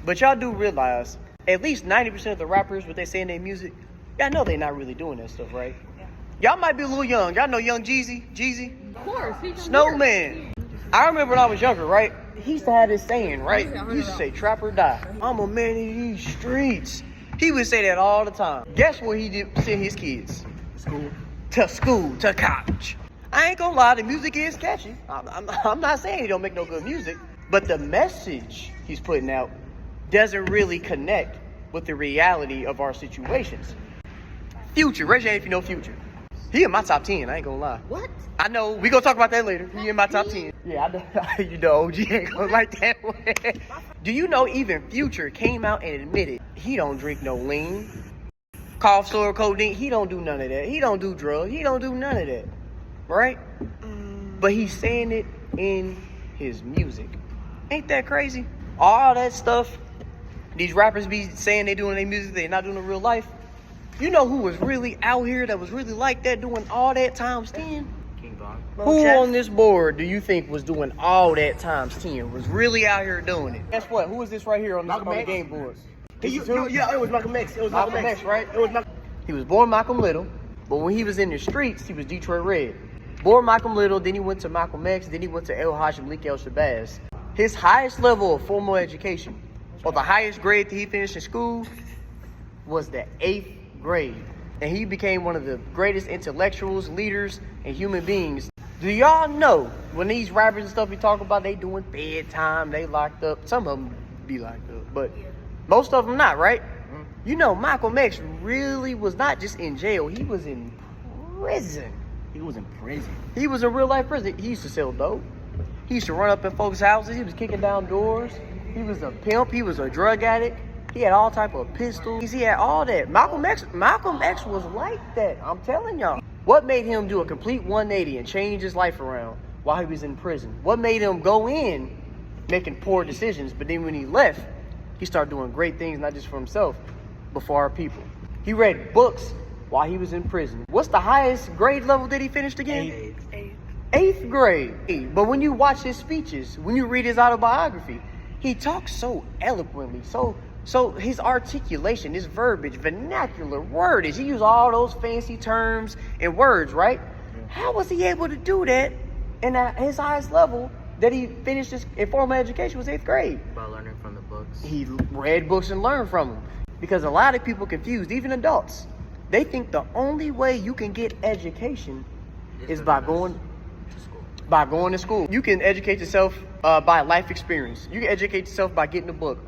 But y'all do realize at least 90% of the rappers, what they say in their music, y'all know they're not really doing that stuff, right? Y'all might be a little young. Y'all know Young Jeezy? Of course. Snowman. I remember when I was younger, right? He used to have this saying, right? He used to say, trap or die. I'm a man in these streets. He would say that all the time. Guess what he did? Send his kids? School, to college. I ain't gonna lie, the music is catchy. I'm not saying he don't make no good music, but the message he's putting out doesn't really connect with the reality of our situations. Future, raise your hand if you know Future. He in my top 10, I ain't gonna lie. What? I know, we gonna talk about that later. He in my top 10. Yeah, I know, you know OG ain't gonna like that one. Do you know even Future came out and admitted he don't drink no lean, cough syrup, codeine, he don't do none of that. He don't do drugs, he don't do none of that, right? But he's saying it in his music. Ain't that crazy? All that stuff these rappers be saying they doing in their music, they not doing in real life. You know who was really out here that was really like that, doing all that times 10? King Von. Who on this board do you think was doing all that times 10? Was really out here doing it? Guess what? Who is this right here on the game board? Yeah, it was Malcolm X. It was Malcolm X, right? It was Malcolm. He was born Malcolm Little, but when he was in the streets, he was Detroit Red. Born Malcolm Little, then he went to Malcolm X, then he went to El Haj Malik El Shabazz. His highest level of formal education, or the highest grade that he finished in school, was the 8th grade. And he became one of the greatest intellectuals, leaders, and human beings. Do y'all know when these rappers and stuff we talk about, they doing bedtime, they locked up. Some of them be locked up, but most of them not, right? You know, Malcolm X really was not just in jail, he was in prison. He was in prison. He was in real life prison. He used to sell dope. He used to run up in folks' houses. He was kicking down doors. He was a pimp. He was a drug addict. He had all type of pistols. He had all that. Malcolm X was like that. I'm telling y'all. What made him do a complete 180 and change his life around while he was in prison? What made him go in making poor decisions, but then when he left, he started doing great things, not just for himself, but for our people. He read books while he was in prison. What's the highest grade level that he finished again? 8th grade. But when you watch his speeches, when you read his autobiography, he talks so eloquently, so his articulation, his verbiage, vernacular, wordage, he used all those fancy terms and words, right? How was he able to do that? And at his highest level that he finished his formal education was 8th grade. By learning from the books. He read books and learned from them. Because a lot of people confused, even adults, they think the only way you can get education is by going to school. You can educate yourself by life experience. You can educate yourself by getting a book.